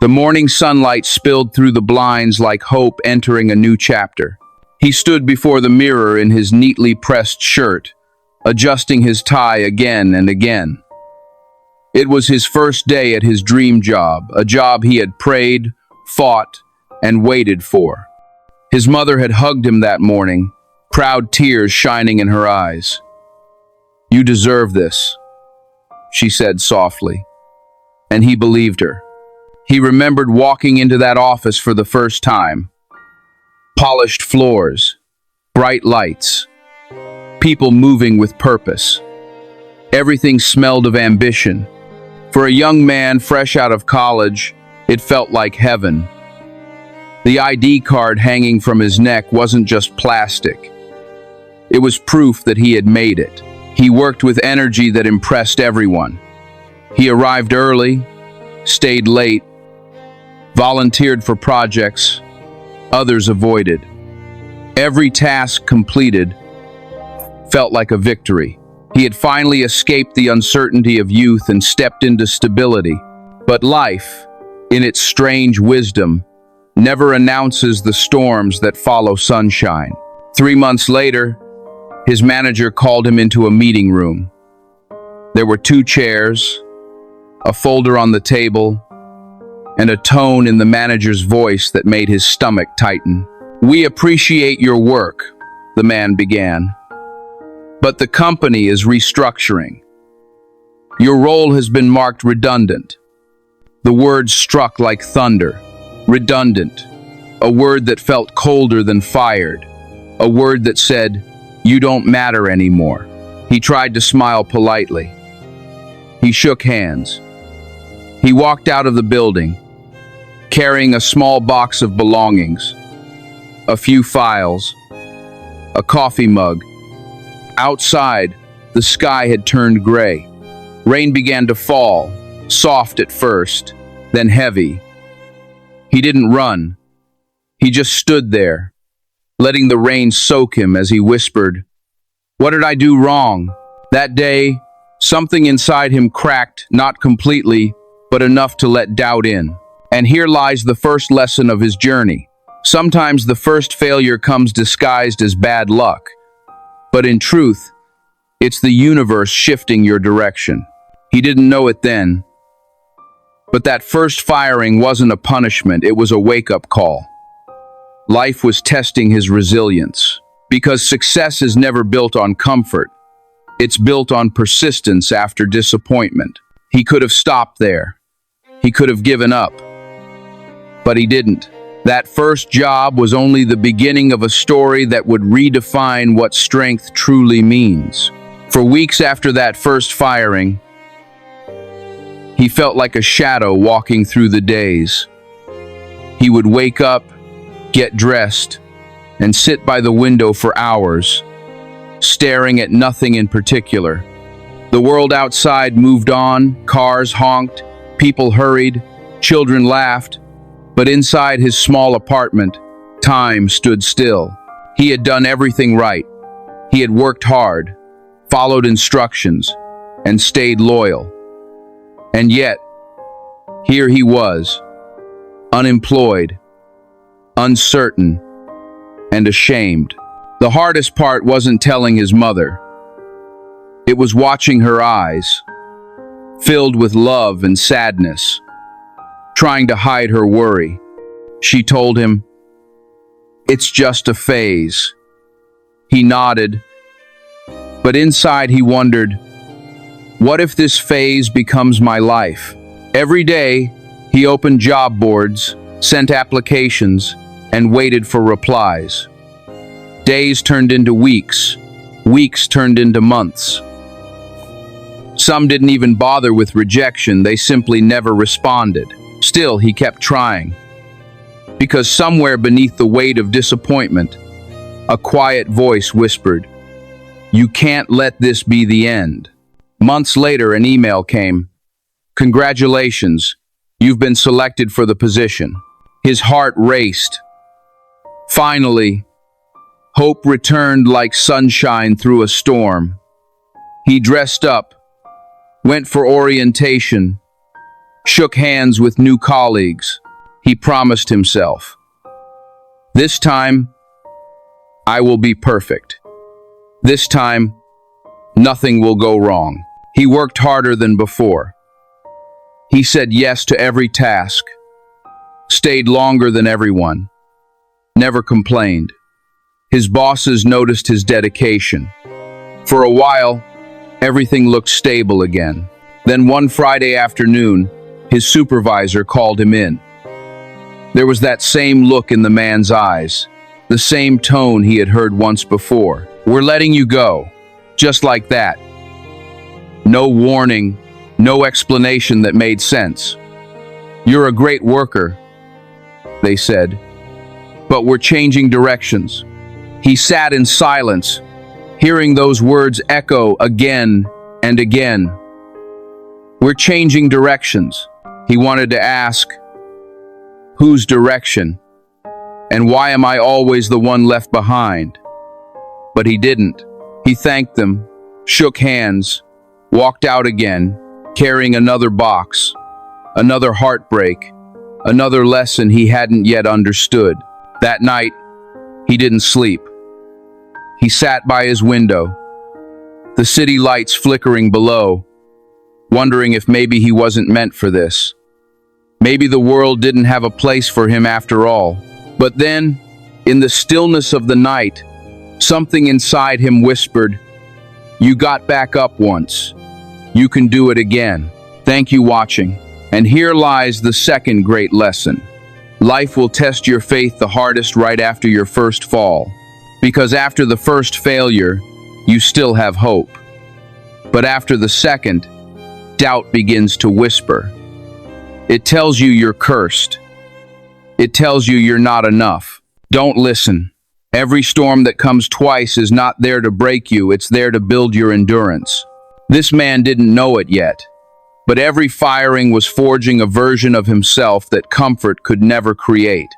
The morning sunlight spilled through the blinds like hope entering a new chapter. He stood before the mirror in his neatly pressed shirt, adjusting his tie again and again. It was his first day at his dream job, a job he had prayed, fought, and waited for. His mother had hugged him that morning, proud tears shining in her eyes. "You deserve this," she said softly, and he believed her. He remembered walking into that office for the first time. Polished floors, bright lights, people moving with purpose. Everything smelled of ambition. For a young man fresh out of college, it felt like heaven. The ID card hanging from his neck wasn't just plastic. It was proof that he had made it. He worked with energy that impressed everyone. He arrived early, stayed late, volunteered for projects others avoided. Every task completed felt like a victory. He had finally escaped the uncertainty of youth and stepped into stability. But life, in its strange wisdom, never announces the storms that follow sunshine. 3 months later, his manager called him into a meeting room. There were 2 chairs, a folder on the table, and a tone in the manager's voice that made his stomach tighten. "We appreciate your work," the man began, "but the company is restructuring. Your role has been marked redundant." The word struck like thunder. Redundant. A word that felt colder than fired. A word that said, "You don't matter anymore." He tried to smile politely. He shook hands. He walked out of the building, carrying a small box of belongings, a few files, a coffee mug. Outside, the sky had turned gray. Rain began to fall, soft at first, then heavy. He didn't run. He just stood there, letting the rain soak him as he whispered, "What did I do wrong?" That day, something inside him cracked, not completely, but enough to let doubt in. And here lies the first lesson of his journey. Sometimes the first failure comes disguised as bad luck. But in truth, it's the universe shifting your direction. He didn't know it then. But that first firing wasn't a punishment, it was a wake-up call. Life was testing his resilience. Because success is never built on comfort. It's built on persistence after disappointment. He could have stopped there. He could have given up. But he didn't. That first job was only the beginning of a story that would redefine what strength truly means. For weeks after that first firing, he felt like a shadow walking through the days. He would wake up, get dressed, and sit by the window for hours, staring at nothing in particular. The world outside moved on, cars honked, people hurried, children laughed, but inside his small apartment, time stood still. He had done everything right. He had worked hard, followed instructions, and stayed loyal. And yet, here he was, unemployed, uncertain, and ashamed. The hardest part wasn't telling his mother. It was watching her eyes, filled with love and sadness, trying to hide her worry. She told him, "It's just a phase." He nodded, but inside he wondered, what if this phase becomes my life? Every day, he opened job boards, sent applications, and waited for replies. Days turned into weeks, weeks turned into months. Some didn't even bother with rejection, they simply never responded. Still, he kept trying. Because somewhere beneath the weight of disappointment, a quiet voice whispered, "You can't let this be the end." Months later, an email came. "Congratulations, you've been selected for the position." His heart raced. Finally, hope returned like sunshine through a storm. He dressed up, went for orientation, shook hands with new colleagues. He promised himself, "This time, I will be perfect. This time, nothing will go wrong." He worked harder than before. He said yes to every task, stayed longer than everyone, never complained. His bosses noticed his dedication. For a while, everything looked stable again. Then one Friday afternoon, his supervisor called him in. There was that same look in the man's eyes, the same tone he had heard once before. "We're letting you go." Just like that. No warning, no explanation that made sense. "You're a great worker," they said, "but we're changing directions." He sat in silence, hearing those words echo again and again. "We're changing directions." He wanted to ask, whose direction? And why am I always the one left behind? But he didn't. He thanked them, shook hands, walked out again, carrying another box, another heartbreak, another lesson he hadn't yet understood. That night, he didn't sleep. He sat by his window, the city lights flickering below, wondering if maybe he wasn't meant for this. Maybe the world didn't have a place for him after all. But then, in the stillness of the night, something inside him whispered, "You got back up once. You can do it again." Thank you for watching. And here lies the second great lesson. Life will test your faith the hardest right after your first fall. Because after the first failure, you still have hope. But after the second, doubt begins to whisper. It tells you you're cursed. It tells you you're not enough. Don't listen. Every storm that comes twice is not there to break you, it's there to build your endurance. This man didn't know it yet, but every firing was forging a version of himself that comfort could never create.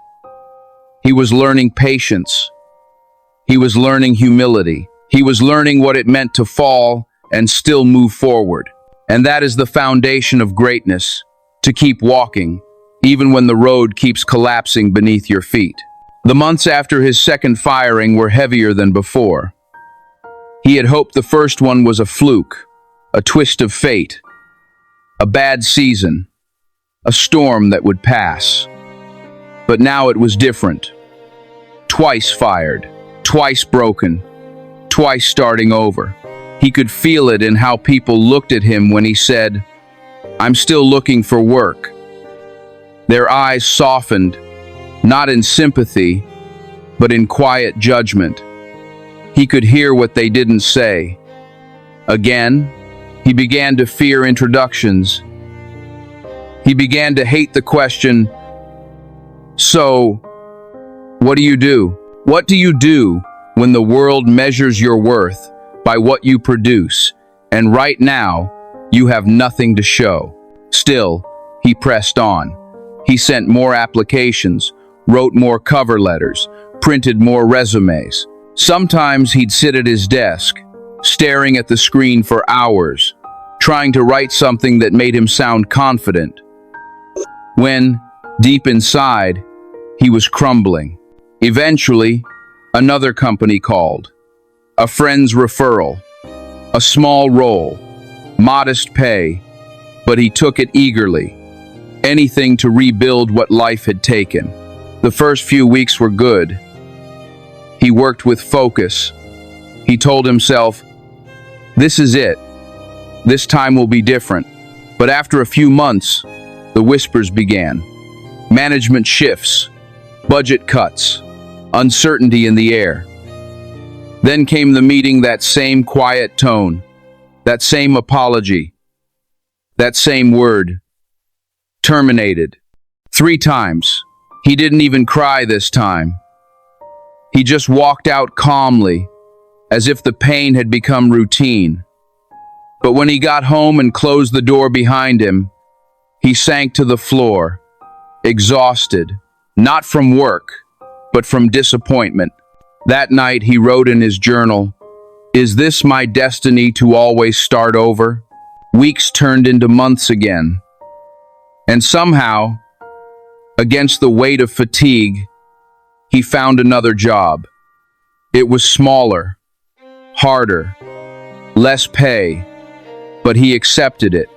He was learning patience. He was learning humility. He was learning what it meant to fall and still move forward. And that is the foundation of greatness, to keep walking, even when the road keeps collapsing beneath your feet. The months after his second firing were heavier than before. He had hoped the first one was a fluke, a twist of fate, a bad season, a storm that would pass. But now it was different. Twice fired, twice broken, twice starting over. He could feel it in how people looked at him when he said, "I'm still looking for work." Their eyes softened, not in sympathy, but in quiet judgment. He could hear what they didn't say. Again, he began to fear introductions. He began to hate the question, "So, what do you do?" What do you do when the world measures your worth by what you produce, and right now, you have nothing to show? Still, he pressed on. He sent more applications, wrote more cover letters, printed more resumes. Sometimes he'd sit at his desk, staring at the screen for hours, trying to write something that made him sound confident. When, deep inside, he was crumbling. Eventually, another company called. A friend's referral. A small role. Modest pay. But he took it eagerly. Anything to rebuild what life had taken. The first few weeks were good. He worked with focus. He told himself, "This is it. This time will be different." But after a few months, the whispers began. Management shifts, budget cuts, uncertainty in the air. Then came the meeting, that same quiet tone, that same apology, that same word. Terminated. 3 times. He didn't even cry this time. He just walked out calmly, as if the pain had become routine. But when he got home and closed the door behind him, he sank to the floor, exhausted, not from work, but from disappointment. That night he wrote in his journal, "Is this my destiny to always start over?" Weeks turned into months again. And somehow, against the weight of fatigue, he found another job. It was smaller, harder, less pay, but he accepted it.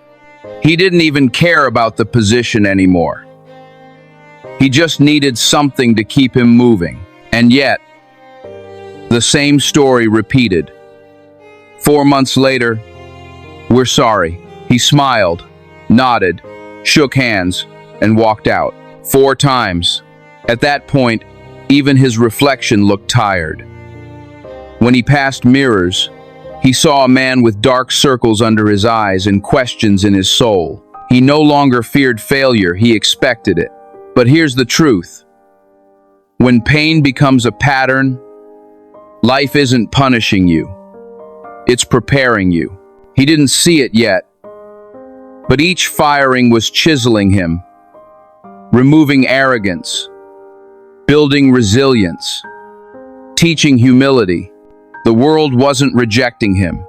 He didn't even care about the position anymore. He just needed something to keep him moving. And yet, the same story repeated. 4 months later, "We're sorry." He smiled, nodded, shook hands, and walked out. 4 times. At that point, even his reflection looked tired. When he passed mirrors, he saw a man with dark circles under his eyes and questions in his soul. He no longer feared failure, he expected it. But here's the truth. When pain becomes a pattern, life isn't punishing you. It's preparing you. He didn't see it yet, but each firing was chiseling him, removing arrogance, building resilience, teaching humility. The world wasn't rejecting him.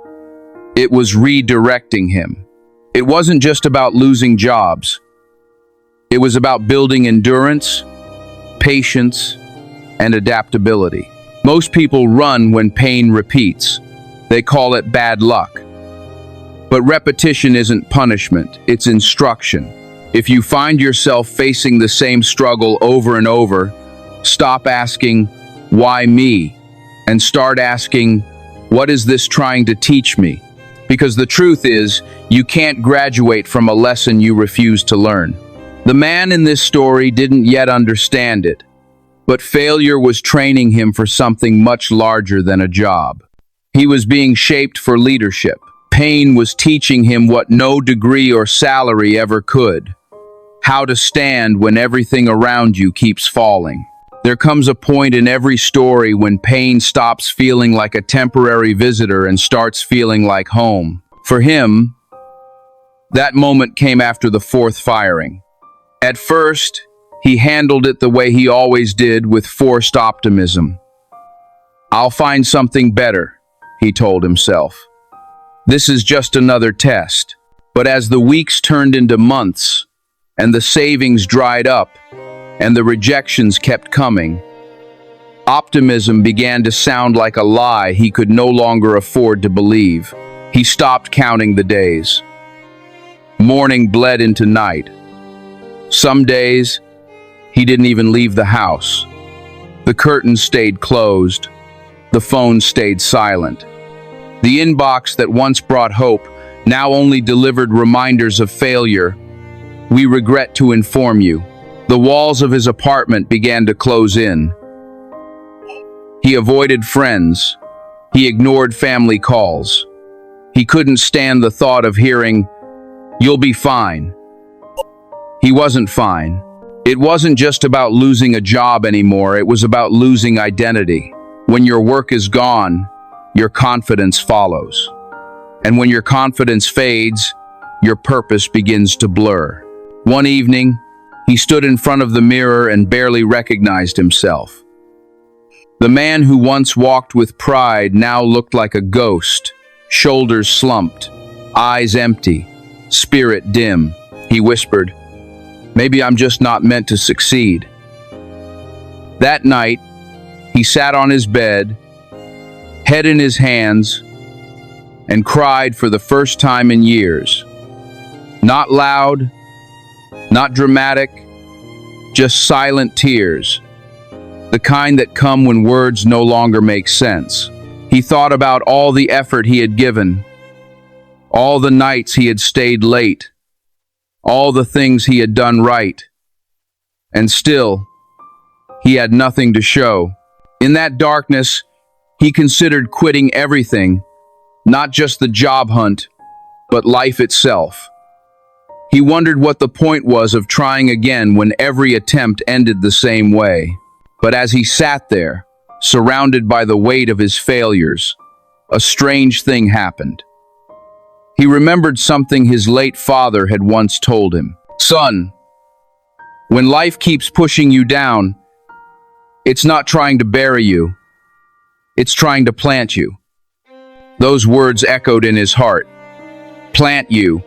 It was redirecting him. It wasn't just about losing jobs. It was about building endurance, patience, and adaptability. Most people run when pain repeats. They call it bad luck. But repetition isn't punishment, it's instruction. If you find yourself facing the same struggle over and over, stop asking, "Why me?" and start asking, "What is this trying to teach me?" Because the truth is, you can't graduate from a lesson you refuse to learn. The man in this story didn't yet understand it, but failure was training him for something much larger than a job. He was being shaped for leadership. Pain was teaching him what no degree or salary ever could: how to stand when everything around you keeps falling. There comes a point in every story when pain stops feeling like a temporary visitor and starts feeling like home. For him, that moment came after the 4th firing. At first, he handled it the way he always did, with forced optimism. "I'll find something better," he told himself. "This is just another test." But as the weeks turned into months, and the savings dried up, and the rejections kept coming, optimism began to sound like a lie he could no longer afford to believe. He stopped counting the days. Morning bled into night. Some days, he didn't even leave the house. The curtains stayed closed. The phone stayed silent. The inbox that once brought hope now only delivered reminders of failure. "We regret to inform you." The walls of his apartment began to close in. He avoided friends. He ignored family calls. He couldn't stand the thought of hearing, "You'll be fine." He wasn't fine. It wasn't just about losing a job anymore, it was about losing identity. When your work is gone, your confidence follows. And when your confidence fades, your purpose begins to blur. One evening, he stood in front of the mirror and barely recognized himself. The man who once walked with pride now looked like a ghost, shoulders slumped, eyes empty, spirit dim. He whispered, "Maybe I'm just not meant to succeed." That night, he sat on his bed, head in his hands, and cried for the first time in years. Not loud, not dramatic, just silent tears, the kind that come when words no longer make sense. He thought about all the effort he had given, all the nights he had stayed late, all the things he had done right, and still, he had nothing to show. In that darkness, he considered quitting everything, not just the job hunt, but life itself. He wondered what the point was of trying again when every attempt ended the same way. But as he sat there, surrounded by the weight of his failures, a strange thing happened. He remembered something his late father had once told him. "Son, when life keeps pushing you down, it's not trying to bury you, it's trying to plant you." Those words echoed in his heart. Plant you,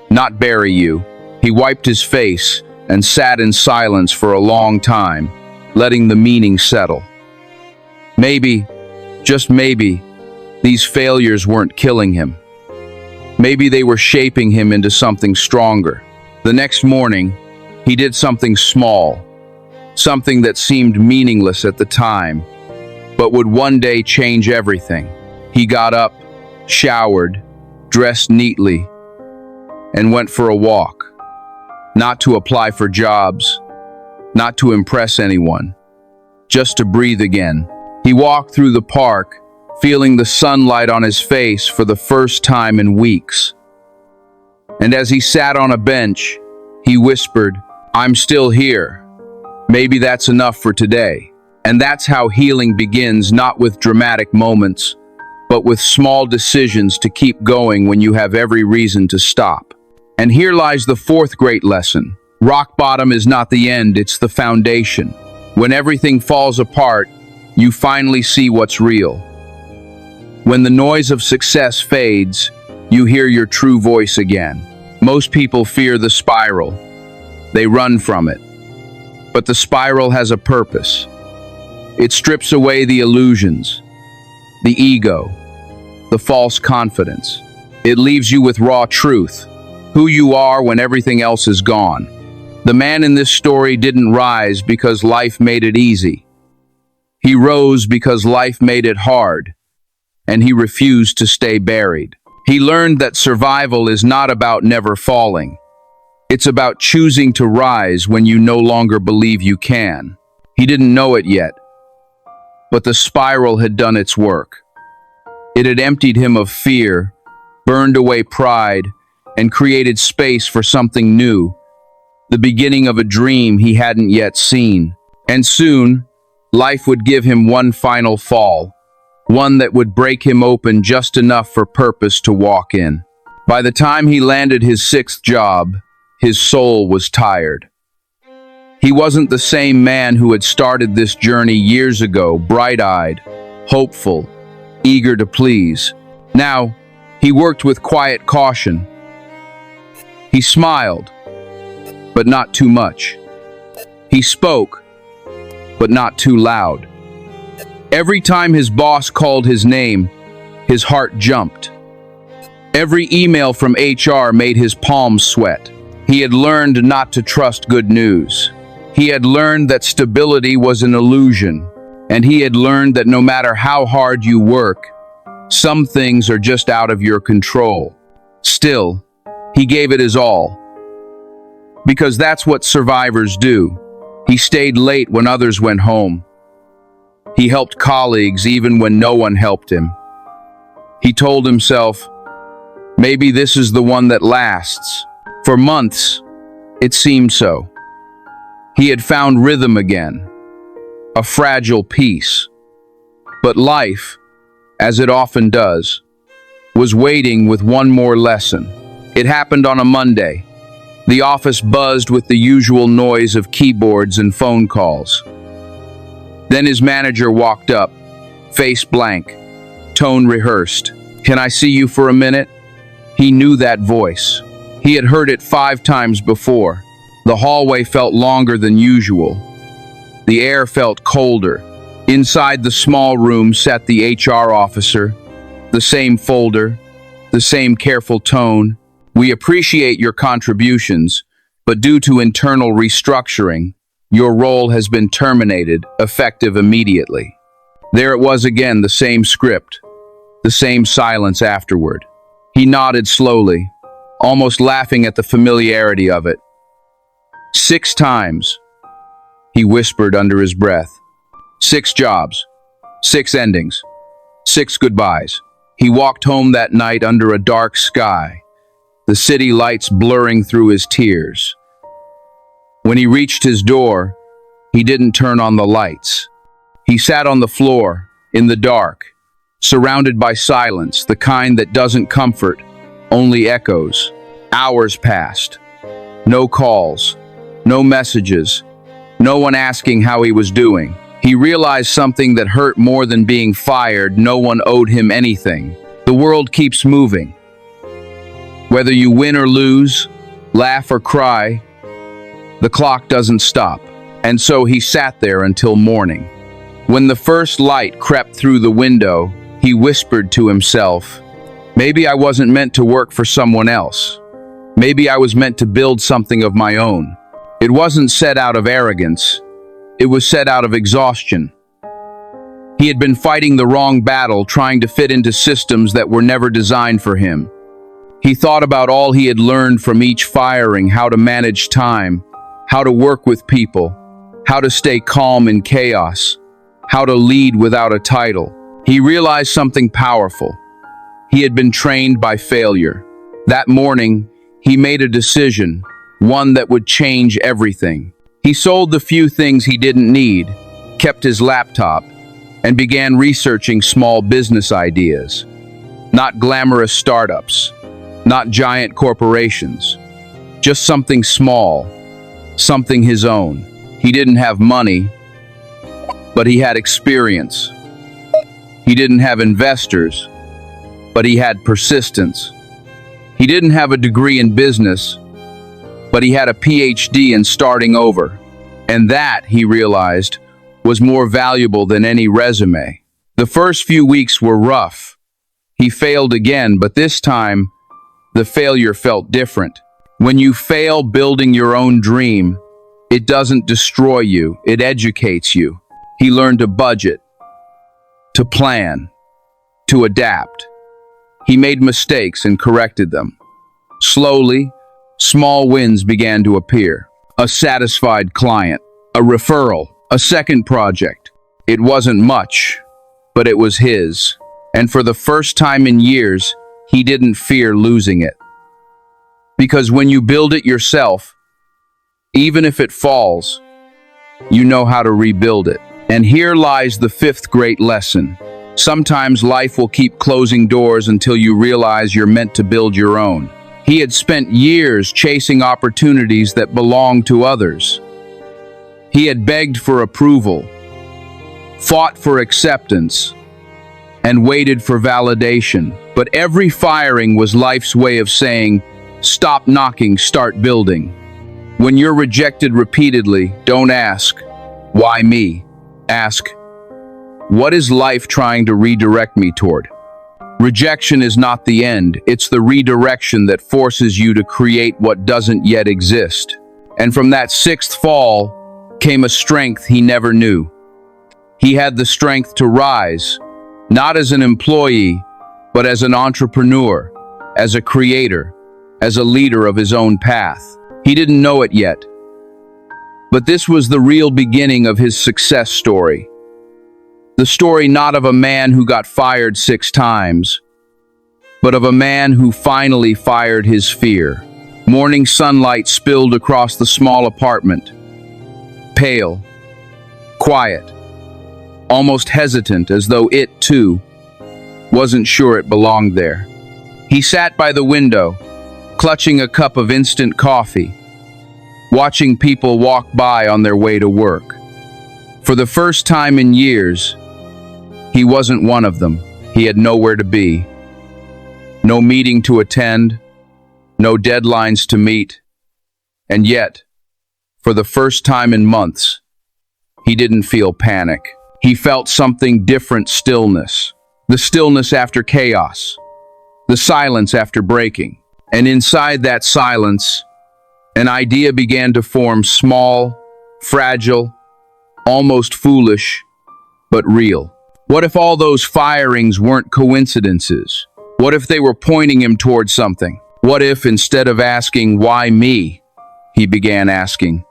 not bury you. He wiped his face and sat in silence for a long time, letting the meaning settle. Maybe, just maybe, these failures weren't killing him. Maybe they were shaping him into something stronger. The next morning, he did something small, something that seemed meaningless at the time, but would one day change everything. He got up, showered, dressed neatly, and went for a walk. Not to apply for jobs, not to impress anyone, just to breathe again. He walked through the park, feeling the sunlight on his face for the first time in weeks. And as he sat on a bench, he whispered, "I'm still here. Maybe that's enough for today." And that's how healing begins, not with dramatic moments, but with small decisions to keep going when you have every reason to stop. And here lies the fourth great lesson. Rock bottom is not the end, it's the foundation. When everything falls apart, you finally see what's real. When the noise of success fades, you hear your true voice again. Most people fear the spiral. They run from it. But the spiral has a purpose. It strips away the illusions, the ego, the false confidence. It leaves you with raw truth, who you are when everything else is gone. The man in this story didn't rise because life made it easy. He rose because life made it hard, and he refused to stay buried. He learned that survival is not about never falling. It's about choosing to rise when you no longer believe you can. He didn't know it yet, but the spiral had done its work. It had emptied him of fear, burned away pride, and created space for something new, the beginning of a dream he hadn't yet seen. And soon, life would give him one final fall, one that would break him open just enough for purpose to walk in. By the time he landed his sixth job, his soul was tired. He wasn't the same man who had started this journey years ago, bright-eyed, hopeful, eager to please. Now, he worked with quiet caution. He smiled, but not too much. He spoke, but not too loud. Every time his boss called his name, his heart jumped. Every email from HR made his palms sweat. He had learned not to trust good news. He had learned that stability was an illusion, and he had learned that no matter how hard you work, some things are just out of your control. Still, he gave it his all, because that's what survivors do. He stayed late when others went home. He helped colleagues even when no one helped him. He told himself, maybe this is the one that lasts. For months, it seemed so. He had found rhythm again, a fragile peace. But life, as it often does, was waiting with one more lesson. It happened on a Monday. The office buzzed with the usual noise of keyboards and phone calls. Then his manager walked up, face blank, tone rehearsed. "Can I see you for a minute?" He knew that voice. He had heard it 5 times before. The hallway felt longer than usual. The air felt colder. Inside the small room sat the HR officer, the same folder, the same careful tone. "We appreciate your contributions, but due to internal restructuring, your role has been terminated, effective immediately." There it was again, the same script, the same silence afterward. He nodded slowly, almost laughing at the familiarity of it. 6 times, he whispered under his breath. 6 jobs, 6 endings, 6 goodbyes. He walked home that night under a dark sky, the city lights blurring through his tears. When he reached his door, he didn't turn on the lights. He sat on the floor, in the dark, surrounded by silence, the kind that doesn't comfort, only echoes. Hours passed. No calls, no messages, no one asking how he was doing. He realized something that hurt more than being fired. No one owed him anything. The world keeps moving. Whether you win or lose, laugh or cry, the clock doesn't stop. And so he sat there until morning. When the first light crept through the window, he whispered to himself, "Maybe I wasn't meant to work for someone else. Maybe I was meant to build something of my own." It wasn't said out of arrogance. It was said out of exhaustion. He had been fighting the wrong battle, trying to fit into systems that were never designed for him. He thought about all he had learned from each firing, how to manage time, how to work with people, how to stay calm in chaos, how to lead without a title. He realized something powerful. He had been trained by failure. That morning, he made a decision, one that would change everything. He sold the few things he didn't need, kept his laptop, and began researching small business ideas. Not glamorous startups, not giant corporations, just something small, something his own. He didn't have money, but he had experience. He didn't have investors, but he had persistence. He didn't have a degree in business, but he had a PhD in starting over. And that, he realized, was more valuable than any resume. The first few weeks were rough. He failed again, but this time, the failure felt different. When you fail building your own dream, it doesn't destroy you, it educates you. He learned to budget, to plan, to adapt. He made mistakes and corrected them. Slowly, small wins began to appear. A satisfied client, a referral, a second project. It wasn't much, but it was his. And for the first time in years, he didn't fear losing it. Because when you build it yourself, even if it falls, you know how to rebuild it. And here lies the fifth great lesson. Sometimes life will keep closing doors until you realize you're meant to build your own. He had spent years chasing opportunities that belonged to others. He had begged for approval, fought for acceptance, and waited for validation. But every firing was life's way of saying, "Stop knocking, start building." When you're rejected repeatedly, don't ask, "Why me?" Ask, "What is life trying to redirect me toward?" Rejection is not the end, it's the redirection that forces you to create what doesn't yet exist. And from that sixth fall came a strength he never knew. He had the strength to rise, not as an employee, but as an entrepreneur, as a creator, as a leader of his own path. He didn't know it yet, but this was the real beginning of his success story. The story not of a man who got fired 6 times, but of a man who finally fired his fear. Morning sunlight spilled across the small apartment. Pale, quiet, almost hesitant, as though it, too, wasn't sure it belonged there. He sat by the window, clutching a cup of instant coffee, watching people walk by on their way to work. For the first time in years, he wasn't one of them. He had nowhere to be. No meeting to attend, no deadlines to meet. And yet, for the first time in months, he didn't feel panic. He felt something different: stillness. The stillness after chaos. The silence after breaking. And inside that silence, an idea began to form, small, fragile, almost foolish, but real. What if all those firings weren't coincidences? What if they were pointing him towards something? What if, instead of asking, "Why me?" he began asking,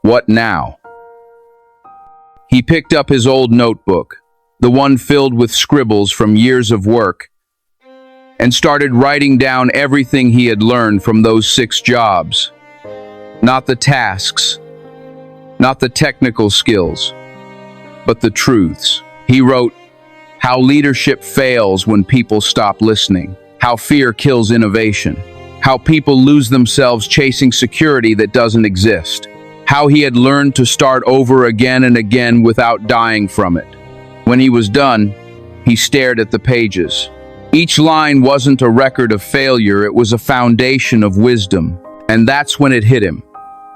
"What now?" He picked up his old notebook, the one filled with scribbles from years of work, and started writing down everything he had learned from those 6 jobs. Not the tasks, not the technical skills, but the truths. He wrote how leadership fails when people stop listening, how fear kills innovation, how people lose themselves chasing security that doesn't exist, how he had learned to start over again and again without dying from it. When he was done, he stared at the pages. Each line wasn't a record of failure, it was a foundation of wisdom. And that's when it hit him.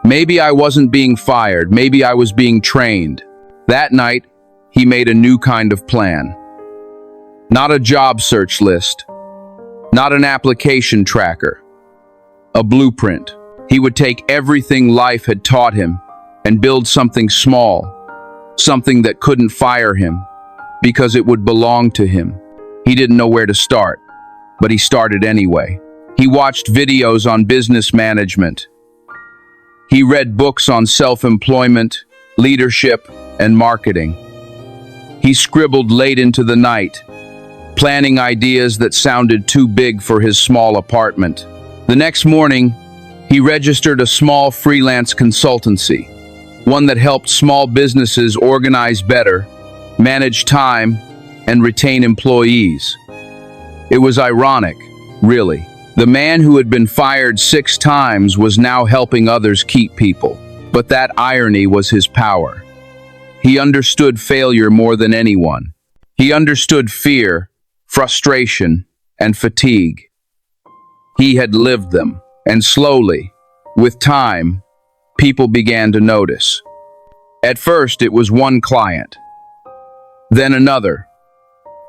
Maybe I wasn't being fired, maybe I was being trained. That night, he made a new kind of plan. Not a job search list, not an application tracker, a blueprint. He would take everything life had taught him and build something small, something that couldn't fire him, because it would belong to him. He didn't know where to start, but he started anyway. He watched videos on business management. He read books on self-employment, leadership, and marketing. He scribbled late into the night, planning ideas that sounded too big for his small apartment. The next morning, he registered a small freelance consultancy, one that helped small businesses organize better, manage time, and retain employees. It was ironic, really. The man who had been fired 6 times was now helping others keep people. But that irony was his power. He understood failure more than anyone. He understood fear, frustration, and fatigue. He had lived them, and slowly, with time, people began to notice. At first, it was one client, then another,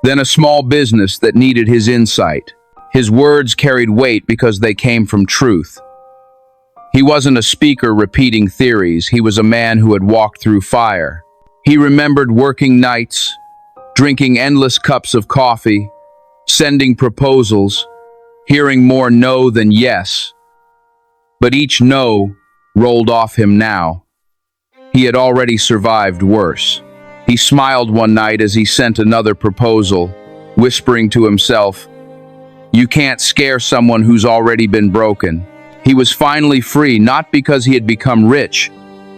then a small business that needed his insight. His words carried weight because they came from truth. He wasn't a speaker repeating theories, he was a man who had walked through fire. He remembered working nights, drinking endless cups of coffee, sending proposals, hearing more no than yes. But each no rolled off him now. He had already survived worse. He smiled one night as he sent another proposal, whispering to himself, "You can't scare someone who's already been broken." He was finally free, not because he had become rich,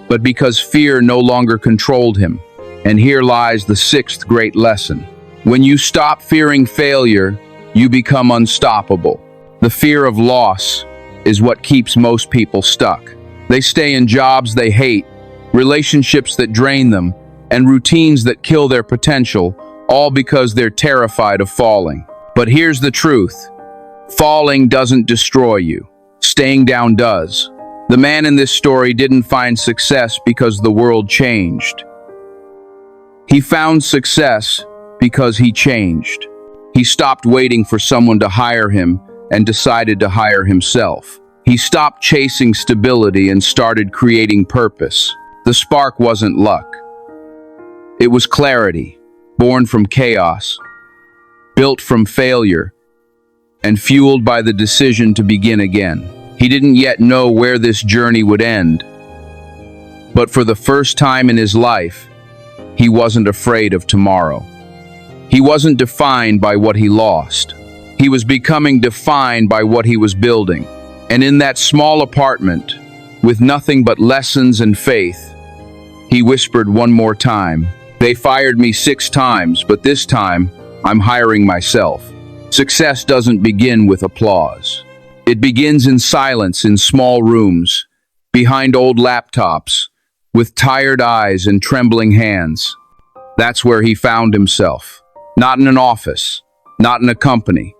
but because fear no longer controlled him. And here lies the 6th great lesson. When you stop fearing failure, you become unstoppable. The fear of loss is what keeps most people stuck. They stay in jobs they hate, relationships that drain them, and routines that kill their potential, all because they're terrified of falling. But here's the truth. Falling doesn't destroy you. Staying down does. The man in this story didn't find success because the world changed. He found success because he changed. He stopped waiting for someone to hire him and decided to hire himself. He stopped chasing stability and started creating purpose. The spark wasn't luck. It was clarity, born from chaos, built from failure, and fueled by the decision to begin again. He didn't yet know where this journey would end, but for the first time in his life, he wasn't afraid of tomorrow. He wasn't defined by what he lost. He was becoming defined by what he was building. And in that small apartment, with nothing but lessons and faith, he whispered one more time, "They fired me 6 times, but this time, I'm hiring myself." Success doesn't begin with applause. It begins in silence, in small rooms, behind old laptops, with tired eyes and trembling hands. That's where he found himself. Not in an office, not in a company,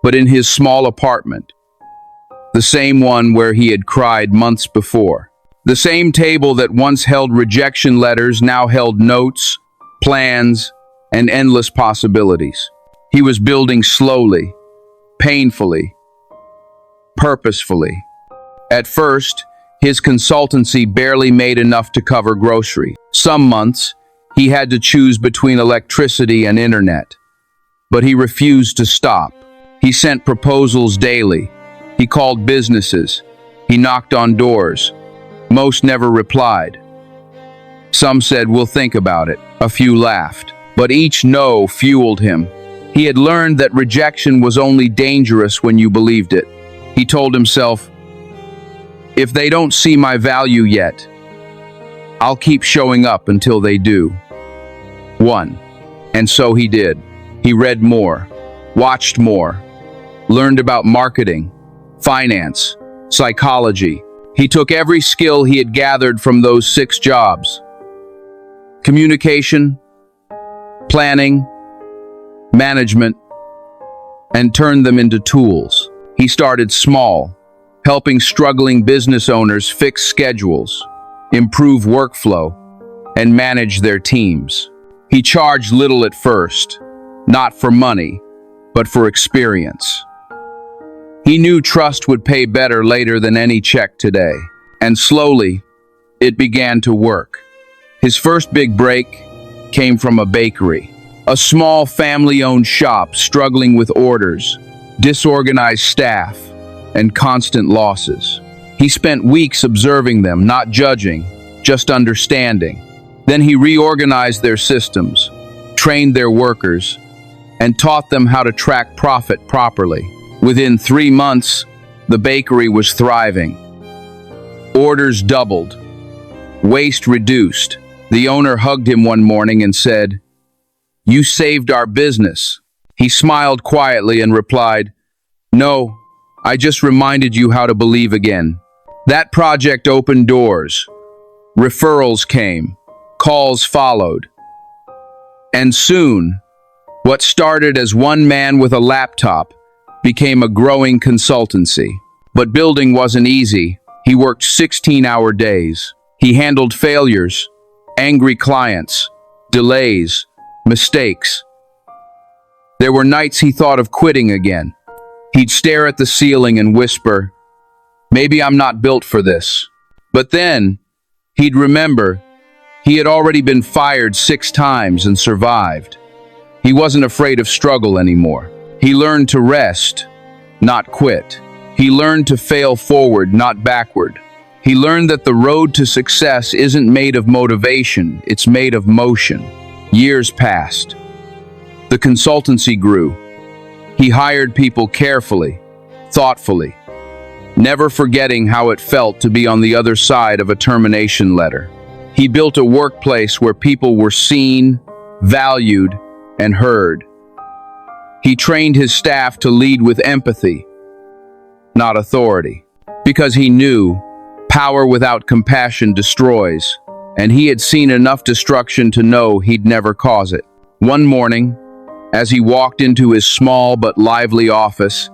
but in his small apartment. The same one where he had cried months before. The same table that once held rejection letters now held notes, plans, and endless possibilities. He was building slowly, painfully, purposefully. At first, his consultancy barely made enough to cover groceries. Some months, he had to choose between electricity and internet. But he refused to stop. He sent proposals daily. He called businesses. He knocked on doors. Most never replied. Some said, "We'll think about it." A few laughed. But each no fueled him. He had learned that rejection was only dangerous when you believed it. He told himself, "If they don't see my value yet, I'll keep showing up until they do." And so he did. He read more, watched more, learned about marketing, finance, psychology. He took every skill he had gathered from those 6 jobs. Communication, planning, management, and turned them into tools. He started small, helping struggling business owners fix schedules, improve workflow, and manage their teams. He charged little at first, not for money, but for experience. He knew trust would pay better later than any check today, and slowly, it began to work. His first big break came from a bakery, a small family-owned shop struggling with orders, disorganized staff, and constant losses. He spent weeks observing them, not judging, just understanding. Then he reorganized their systems, trained their workers, and taught them how to track profit properly. Within 3 months, the bakery was thriving. Orders doubled, waste reduced. The owner hugged him one morning and said, "You saved our business." He smiled quietly and replied, "No, I just reminded you how to believe again." That project opened doors. Referrals came, calls followed. And soon, what started as one man with a laptop became a growing consultancy. But building wasn't easy. He worked 16-hour days. He handled failures, angry clients, delays, mistakes. There were nights he thought of quitting again. He'd stare at the ceiling and whisper, "Maybe I'm not built for this." But then, he'd remember he had already been fired 6 times and survived. He wasn't afraid of struggle anymore. He learned to rest, not quit. He learned to fail forward, not backward. He learned that the road to success isn't made of motivation, it's made of motion. Years passed. The consultancy grew. He hired people carefully, thoughtfully, never forgetting how it felt to be on the other side of a termination letter. He built a workplace where people were seen, valued, and heard. He trained his staff to lead with empathy, not authority, because he knew power without compassion destroys, and he had seen enough destruction to know he'd never cause it. One morning, as he walked into his small but lively office,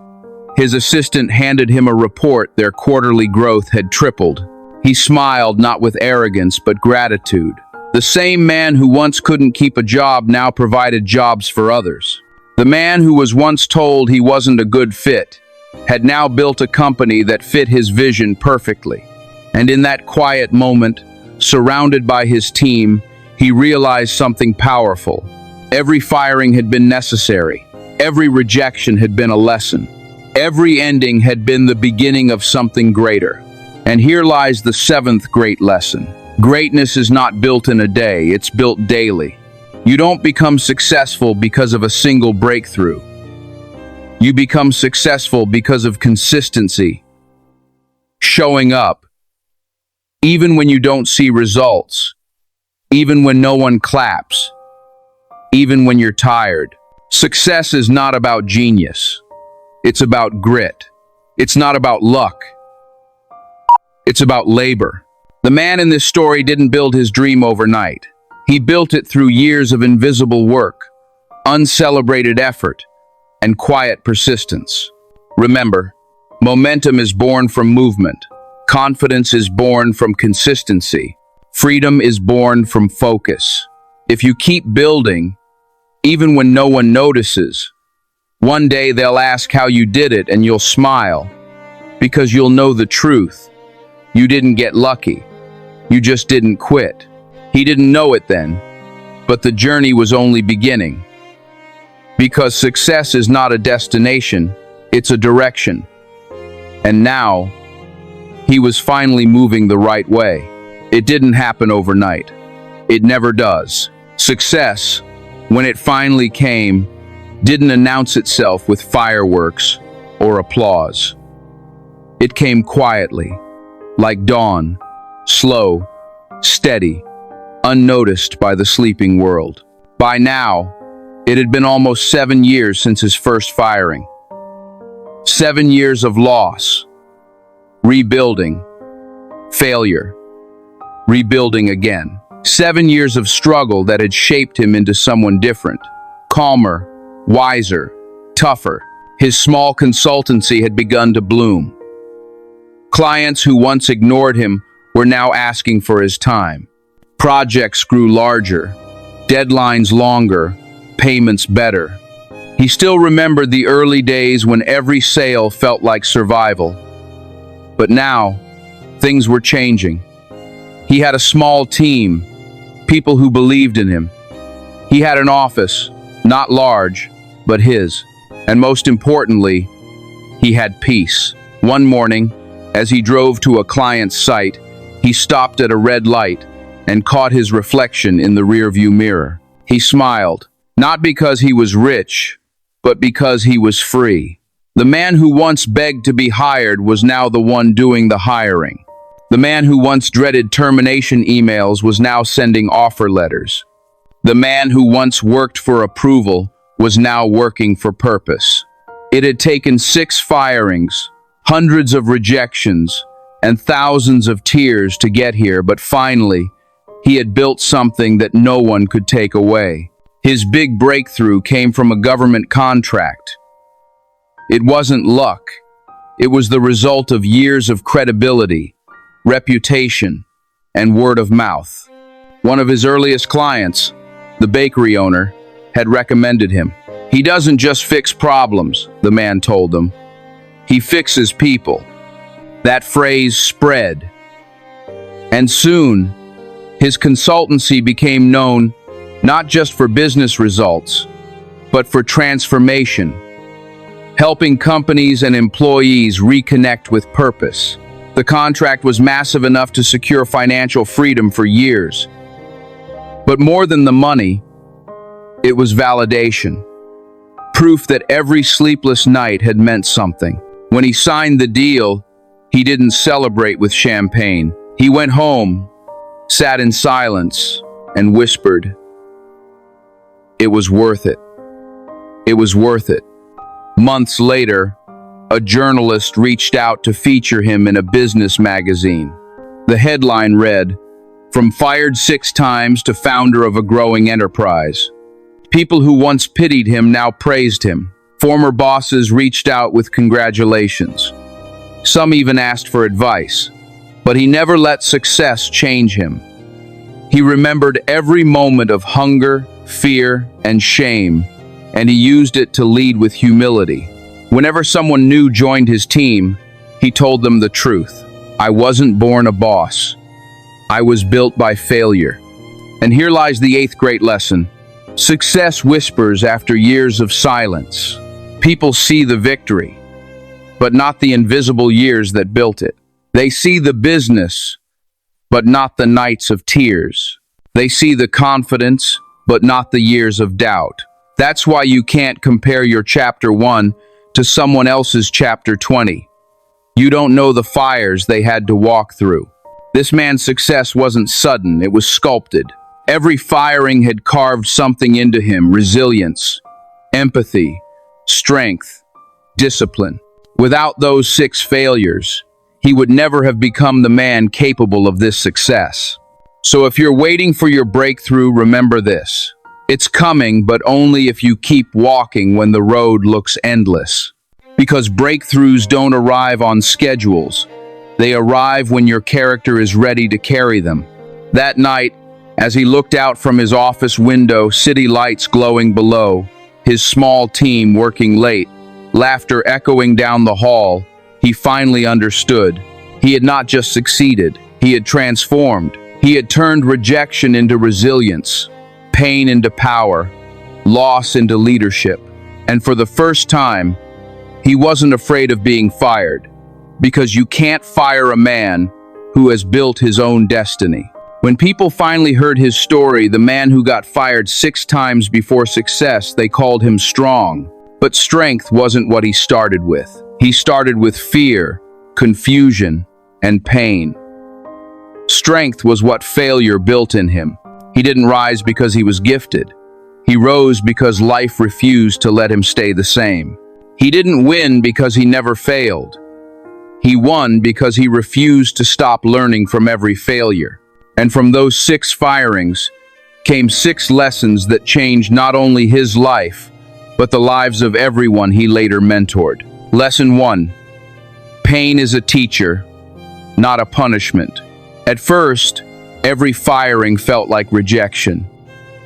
his assistant handed him a report their quarterly growth had tripled. He smiled, not with arrogance but gratitude. The same man who once couldn't keep a job now provided jobs for others. The man who was once told he wasn't a good fit had now built a company that fit his vision perfectly. And in that quiet moment, surrounded by his team, he realized something powerful. Every firing had been necessary. Every rejection had been a lesson. Every ending had been the beginning of something greater. And here lies the 7th great lesson. Greatness is not built in a day, it's built daily. You don't become successful because of a single breakthrough. You become successful because of consistency, showing up, even when you don't see results, even when no one claps, even when you're tired. Success is not about genius. It's about grit. It's not about luck. It's about labor. The man in this story didn't build his dream overnight. He built it through years of invisible work, uncelebrated effort, and quiet persistence. Remember, momentum is born from movement. Confidence is born from consistency. Freedom is born from focus. If you keep building, even when no one notices, one day they'll ask how you did it and you'll smile, because you'll know the truth. You didn't get lucky. You just didn't quit. He didn't know it then, but the journey was only beginning. Because success is not a destination, it's a direction. And now, he was finally moving the right way. It didn't happen overnight. It never does. Success, when it finally came, didn't announce itself with fireworks or applause. It came quietly, like dawn, slow, steady, unnoticed by the sleeping world. By now, it had been almost 7 years since his first firing. 7 years of loss, rebuilding, failure, rebuilding again. 7 years of struggle that had shaped him into someone different, calmer, wiser, tougher. His small consultancy had begun to bloom. Clients who once ignored him were now asking for his time. Projects grew larger, deadlines longer, payments better. He still remembered the early days when every sale felt like survival. But now, things were changing. He had a small team, people who believed in him. He had an office, not large, but his. And most importantly, he had peace. One morning, as he drove to a client's site, he stopped at a red light and caught his reflection in the rearview mirror. He smiled, not because he was rich, but because he was free. The man who once begged to be hired was now the one doing the hiring. The man who once dreaded termination emails was now sending offer letters. The man who once worked for approval was now working for purpose. It had taken 6 firings, hundreds of rejections, and thousands of tears to get here, but finally, he had built something that no one could take away. His big breakthrough came from a government contract. It wasn't luck. It was the result of years of credibility, reputation, and word of mouth. One of his earliest clients, the bakery owner, had recommended him. "He doesn't just fix problems," the man told them. "He fixes people." That phrase spread. And soon, his consultancy became known not just for business results, but for transformation, helping companies and employees reconnect with purpose. The contract was massive enough to secure financial freedom for years. But more than the money, it was validation. Proof that every sleepless night had meant something. When he signed the deal, he didn't celebrate with champagne. He went home, sat in silence, and whispered, "It was worth it. It was worth it." Months later, a journalist reached out to feature him in a business magazine. The headline read, "From fired 6 times to founder of a growing enterprise." People who once pitied him now praised him. Former bosses reached out with congratulations. Some even asked for advice. But he never let success change him. He remembered every moment of hunger, fear, and shame, and he used it to lead with humility. Whenever someone new joined his team, he told them the truth. "I wasn't born a boss. I was built by failure." And here lies the 8th great lesson. Success whispers after years of silence. People see the victory, but not the invisible years that built it. They see the business, but not the nights of tears. They see the confidence, but not the years of doubt. That's why you can't compare your chapter 1 to someone else's chapter 20. You don't know the fires they had to walk through. This man's success wasn't sudden, it was sculpted. Every firing had carved something into him: resilience, empathy, strength, discipline. Without those 6 failures, he would never have become the man capable of this success. So if you're waiting for your breakthrough, remember this. It's coming, but only if you keep walking when the road looks endless. Because breakthroughs don't arrive on schedules. They arrive when your character is ready to carry them. That night, as he looked out from his office window, city lights glowing below, his small team working late, laughter echoing down the hall, he finally understood. He had not just succeeded, he had transformed. He had turned rejection into resilience, pain into power, loss into leadership. And for the first time, he wasn't afraid of being fired, because you can't fire a man who has built his own destiny. When people finally heard his story, the man who got fired 6 times before success, they called him strong. But strength wasn't what he started with. He started with fear, confusion, and pain. Strength was what failure built in him. He didn't rise because he was gifted. He rose because life refused to let him stay the same. He didn't win because he never failed. He won because he refused to stop learning from every failure. And from those 6 firings came 6 lessons that changed not only his life, but the lives of everyone he later mentored. Lesson 1. Pain is a teacher, not a punishment. At first, every firing felt like rejection.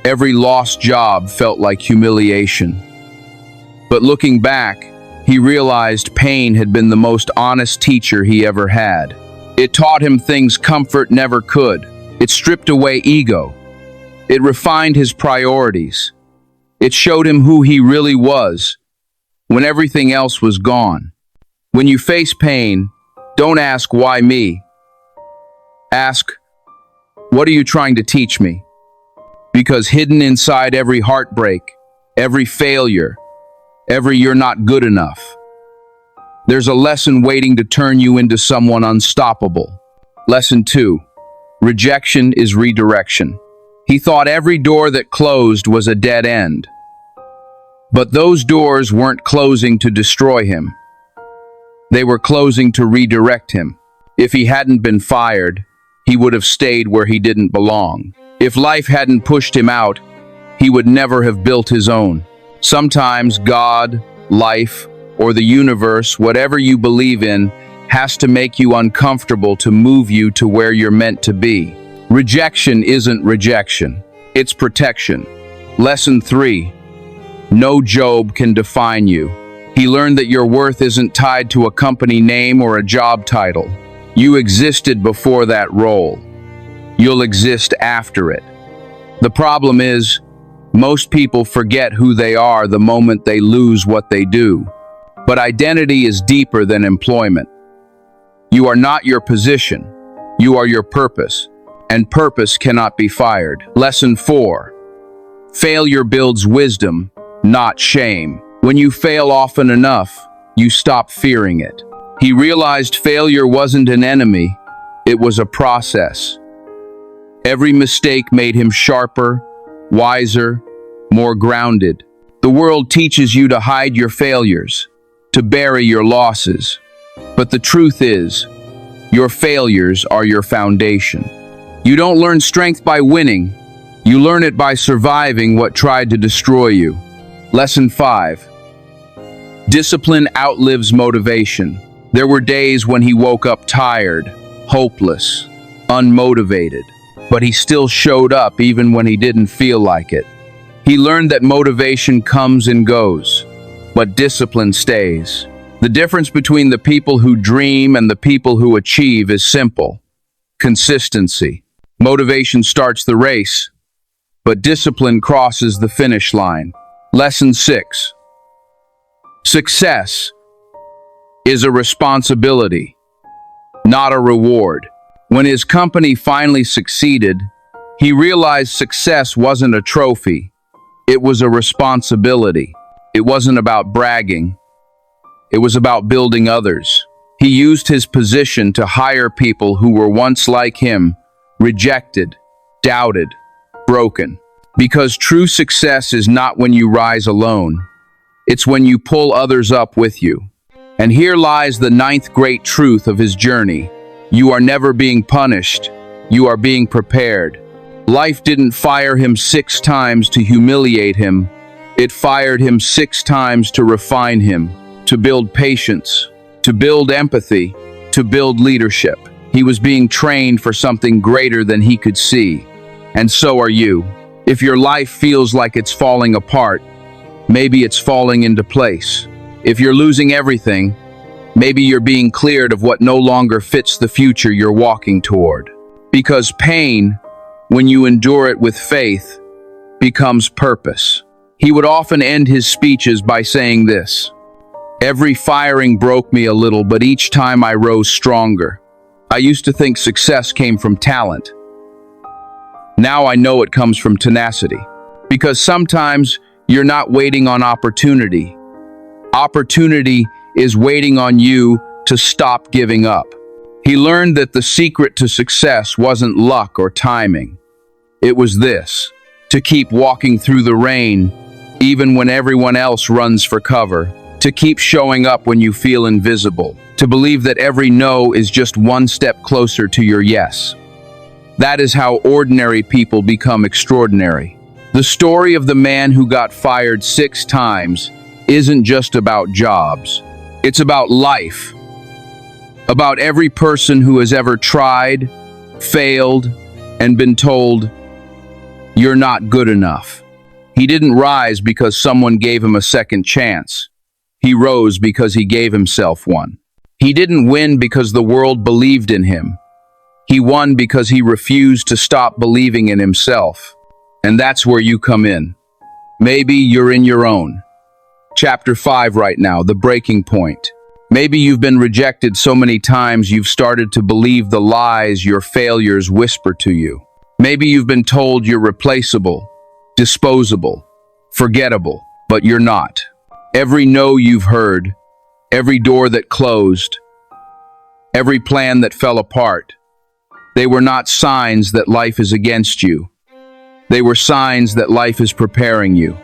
Every lost job felt like humiliation. But looking back, he realized pain had been the most honest teacher he ever had. It taught him things comfort never could. It stripped away ego. It refined his priorities. It showed him who he really was when everything else was gone. When you face pain, don't ask, why me? Ask, what are you trying to teach me? Because hidden inside every heartbreak, every failure, every you're not good enough, there's a lesson waiting to turn you into someone unstoppable. Lesson 2. Rejection is redirection. He thought every door that closed was a dead end. But those doors weren't closing to destroy him. They were closing to redirect him. If he hadn't been fired, he would have stayed where he didn't belong. If life hadn't pushed him out, he would never have built his own. Sometimes God, life, or the universe, whatever you believe in, has to make you uncomfortable to move you to where you're meant to be. Rejection isn't rejection, it's protection. Lesson 3. No job can define you. He learned that your worth isn't tied to a company name or a job title. You existed before that role. You'll exist after it. The problem is, most people forget who they are the moment they lose what they do. But identity is deeper than employment. You are not your position. You are your purpose. And purpose cannot be fired. Lesson 4. Failure builds wisdom, not shame. When you fail often enough, you stop fearing it. He realized failure wasn't an enemy, it was a process. Every mistake made him sharper, wiser, more grounded. The world teaches you to hide your failures, to bury your losses. But the truth is, your failures are your foundation. You don't learn strength by winning. You learn it by surviving what tried to destroy you. Lesson 5. Discipline outlives motivation. There were days when he woke up tired, hopeless, unmotivated, but he still showed up even when he didn't feel like it. He learned that motivation comes and goes, but discipline stays. The difference between the people who dream and the people who achieve is simple: consistency. Motivation starts the race, but discipline crosses the finish line. Lesson 6. Success is a responsibility, not a reward. When his company finally succeeded, he realized success wasn't a trophy. It was a responsibility. It wasn't about bragging. It was about building others. He used his position to hire people who were once like him, rejected, doubted, broken. Because true success is not when you rise alone. It's when you pull others up with you. And here lies the 9th great truth of his journey. You are never being punished. You are being prepared. Life didn't fire him 6 times to humiliate him. It fired him 6 times to refine him, to build patience, to build empathy, to build leadership. He was being trained for something greater than he could see. And so are you. If your life feels like it's falling apart, maybe it's falling into place. If you're losing everything, maybe you're being cleared of what no longer fits the future you're walking toward. Because pain, when you endure it with faith, becomes purpose. He would often end his speeches by saying this: "Every firing broke me a little, but each time I rose stronger. I used to think success came from talent. Now I know it comes from tenacity." Because sometimes you're not waiting on opportunity. Opportunity is waiting on you to stop giving up. He learned that the secret to success wasn't luck or timing. It was this: to keep walking through the rain, even when everyone else runs for cover. To keep showing up when you feel invisible. To believe that every no is just one step closer to your yes. That is how ordinary people become extraordinary. The story of the man who got fired 6 times isn't just about jobs. It's about life. about every person who has ever tried, failed, and been told, "You're not good enough." He didn't rise because someone gave him a second chance. He rose because he gave himself one. He didn't win because the world believed in him. He won because he refused to stop believing in himself. And that's where you come in. Maybe you're in your own Chapter 5 right now, the breaking point. Maybe you've been rejected so many times you've started to believe the lies your failures whisper to you. Maybe you've been told you're replaceable, disposable, forgettable, but you're not. Every no you've heard, every door that closed, every plan that fell apart, they were not signs that life is against you. They were signs that life is preparing you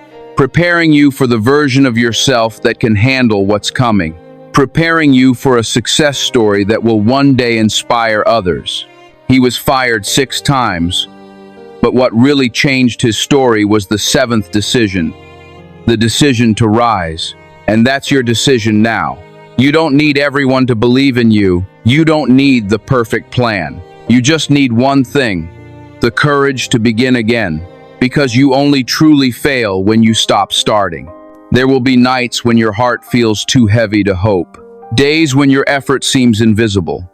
for the version of yourself that can handle what's coming, preparing you for a success story that will one day inspire others. He was fired 6 times, but what really changed his story was the 7th decision, the decision to rise. And that's your decision now. You don't need everyone to believe in you. You don't need the perfect plan. You just need one thing, the courage to begin again. Because you only truly fail when you stop starting. There will be nights when your heart feels too heavy to hope. Days when your effort seems invisible.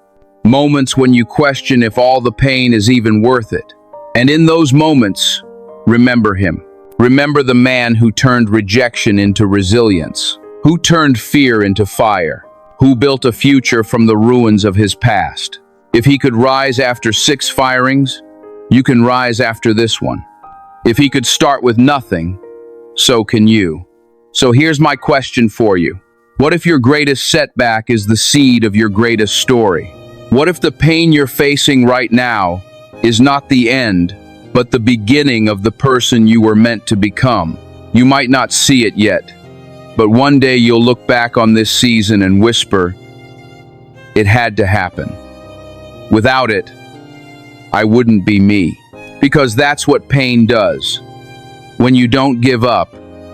Moments when you question if all the pain is even worth it. And in those moments, remember him. Remember the man who turned rejection into resilience, who turned fear into fire, who built a future from the ruins of his past. If he could rise after 6 firings, you can rise after this one. If he could start with nothing, so can you. So here's my question for you. What if your greatest setback is the seed of your greatest story? What if the pain you're facing right now is not the end, but the beginning of the person you were meant to become? You might not see it yet, but one day you'll look back on this season and whisper, "It had to happen. Without it, I wouldn't be me." Because that's what pain does. When you don't give up,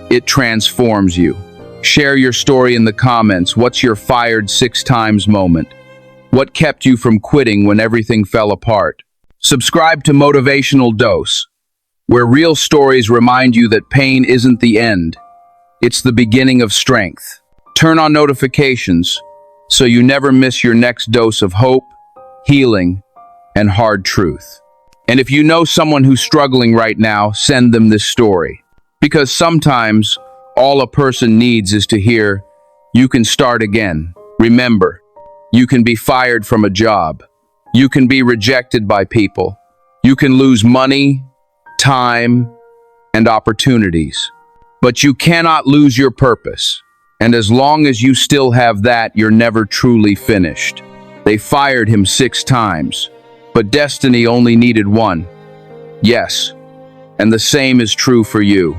it transforms you. Share your story in the comments. What's your fired 6 times moment? What kept you from quitting when everything fell apart? Subscribe to Motivational Dose, where real stories remind you that pain isn't the end. It's the beginning of strength. Turn on notifications so you never miss your next dose of hope, healing, and hard truth. And if you know someone who's struggling right now, send them this story. Because sometimes all a person needs is to hear, "You can start again." Remember, you can be fired from a job. You can be rejected by people. You can lose money, time, and opportunities. But you cannot lose your purpose. And as long as you still have that, you're never truly finished. They fired him 6 times. But destiny only needed one. Yes, and the same is true for you.